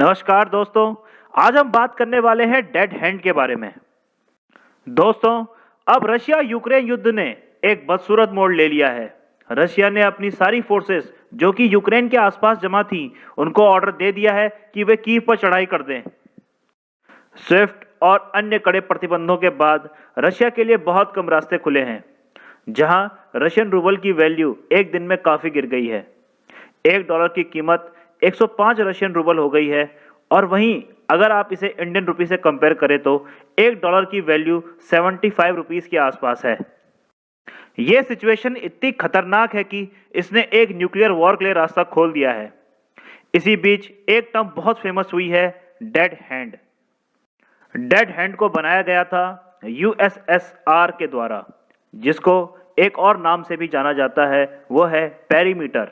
नमस्कार दोस्तों। आज हम बात करने वाले हैं डेड हैंड के बारे में। दोस्तों, अब रशिया यूक्रेन युद्ध ने एक बदसूरत मोड़ ले लिया है। रशिया ने अपनी सारी फोर्सेस जो कि यूक्रेन के आसपास जमा थी उनको ऑर्डर दे दिया है कि वे कीव पर चढ़ाई कर दें। स्विफ्ट और अन्य कड़े प्रतिबंधों के बाद रशिया के लिए बहुत कम रास्ते खुले हैं, जहां रशियन रूबल की वैल्यू एक दिन में काफी गिर गई है। $1 की कीमत 105 रशियन रूबल हो गई है और वहीं अगर आप इसे इंडियन रुपी से कंपेयर करें तो $1 की वैल्यू 75 रुपीस के आसपास है। यह सिचुएशन इतनी खतरनाक है कि इसने एक न्यूक्लियर वॉर के लिए रास्ता खोल दिया है। इसी बीच एक टर्म बहुत फेमस हुई है, डेड हैंड। डेड हैंड को बनाया गया था यूएसएसआर के द्वारा, जिसको एक और नाम से भी जाना जाता है, वो है पेरीमीटर।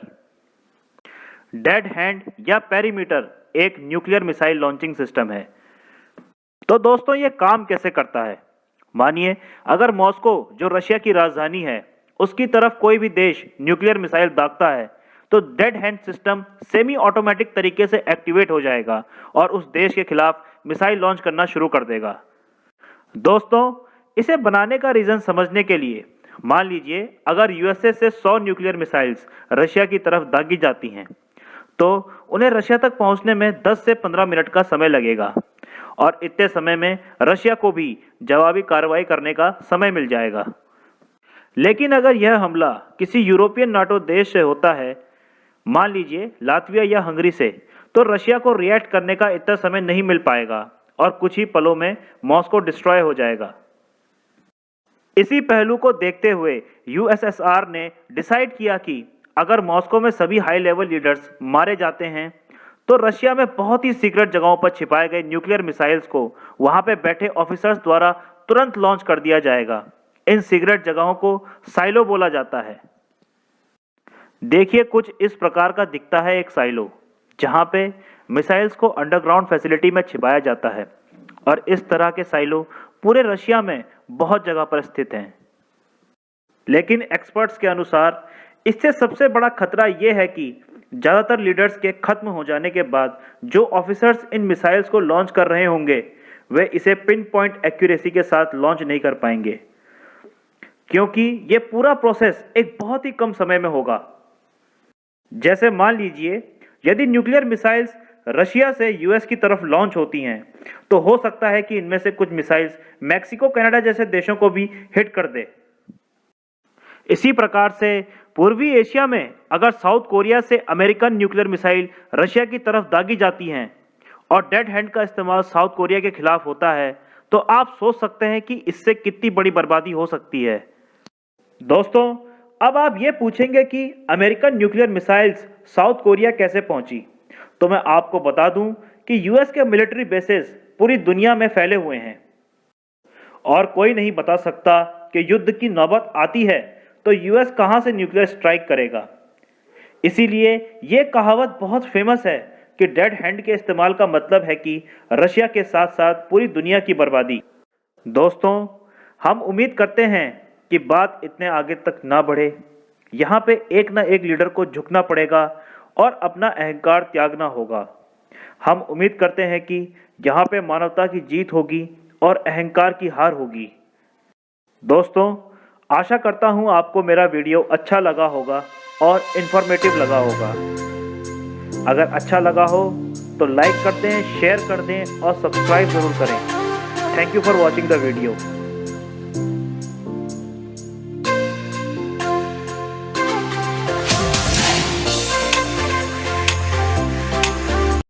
डेड हैंड या पेरीमीटर एक न्यूक्लियर मिसाइल लॉन्चिंग सिस्टम है। तो दोस्तों, ये काम कैसे करता है? मानिए अगर मॉस्को, जो रशिया की राजधानी है, उसकी तरफ कोई भी देश न्यूक्लियर मिसाइल दागता है तो dead hand system semi automatic तरीके से एक्टिवेट हो जाएगा और उस देश के खिलाफ मिसाइल लॉन्च करना शुरू कर देगा। दोस्तों, इसे बनाने का रीजन समझने के लिए मान लीजिए अगर यूएसए से 100 न्यूक्लियर मिसाइल्स रशिया की तरफ दागी जाती हैं तो उन्हें रशिया तक पहुंचने में 10 से 15 मिनट का समय लगेगा और इतने समय में रशिया को भी जवाबी कार्रवाई करने का समय मिल जाएगा। लेकिन अगर यह हमला किसी यूरोपियन नाटो देश से होता है, मान लीजिए लातविया या हंगरी से, तो रशिया को रिएक्ट करने का इतना समय नहीं मिल पाएगा और कुछ ही पलों में मॉस्को डिस्ट्रॉय हो जाएगा। इसी पहलू को देखते हुए यूएसएसआर ने डिसाइड किया कि अगर मॉस्को में सभी हाई लेवल लीडर्स मारे जाते हैं तो रशिया में बहुत ही सीक्रेट जगहों पर छिपाए गए न्यूक्लियर मिसाइल्स को वहां पे बैठे ऑफिसर्स द्वारा तुरंत लॉन्च कर दिया जाएगा। इन सीक्रेट जगहों को साइलो बोला जाता है। देखिए, कुछ इस प्रकार का दिखता है एक साइलो, जहां पे मिसाइल्स को अंडरग्राउंड फैसिलिटी में छिपाया जाता है और इस तरह के साइलो पूरे रशिया में बहुत जगह पर स्थित हैं। लेकिन एक्सपर्ट्स के अनुसार इससे सबसे बड़ा खतरा यह है कि ज़्यादातर लीडर्स के खत्म हो जाने के बाद जो ऑफिसर्स इन मिसाइल्स को लॉन्च कर रहे होंगे वे इसे पिन पॉइंट एक्यूरेसी के साथ लॉन्च नहीं कर पाएंगे, क्योंकि यह पूरा प्रोसेस एक बहुत ही कम समय में होगा। जैसे मान लीजिए यदि न्यूक्लियर मिसाइल्स रशिया से यूएस की तरफ लॉन्च होती हैं तो हो सकता है कि इनमें से कुछ मिसाइल्स मैक्सिको, कनाडा जैसे देशों को भी हिट कर दे। इसी प्रकार से पूर्वी एशिया में अगर साउथ कोरिया से अमेरिकन न्यूक्लियर मिसाइल रशिया की तरफ दागी जाती हैं और डेड हैंड का इस्तेमाल साउथ कोरिया के खिलाफ होता है तो आप सोच सकते हैं कि इससे कितनी बड़ी बर्बादी हो सकती है। दोस्तों, अब आप ये पूछेंगे कि American nuclear missiles south Korea कैसे पहुंची, तो मैं आपको बता दूं कि यूएस के मिलिट्री बेसेस पूरी दुनिया में फैले हुए हैं और कोई नहीं बता सकता कि युद्ध की नौबत आती है तो यूएस कहां से न्यूक्लियर स्ट्राइक करेगा। इसीलिए यह कहावत बहुत फेमस है कि डेड हैंड के इस्तेमाल का मतलब है कि रशिया के साथ साथ पूरी दुनिया की बर्बादी। दोस्तों, हम उम्मीद करते हैं कि बात इतने आगे तक ना बढ़े। यहाँ पे एक ना एक लीडर को झुकना पड़ेगा और अपना अहंकार त्यागना होगा। हम उम्मीद करते हैं कि यहाँ पे मानवता की जीत होगी और अहंकार की हार होगी। दोस्तों, आशा करता हूँ आपको मेरा वीडियो अच्छा लगा होगा और इन्फॉर्मेटिव लगा होगा। अगर अच्छा लगा हो तो लाइक कर दें, शेयर कर दें और सब्सक्राइब जरूर करें। Thank you for watching the video.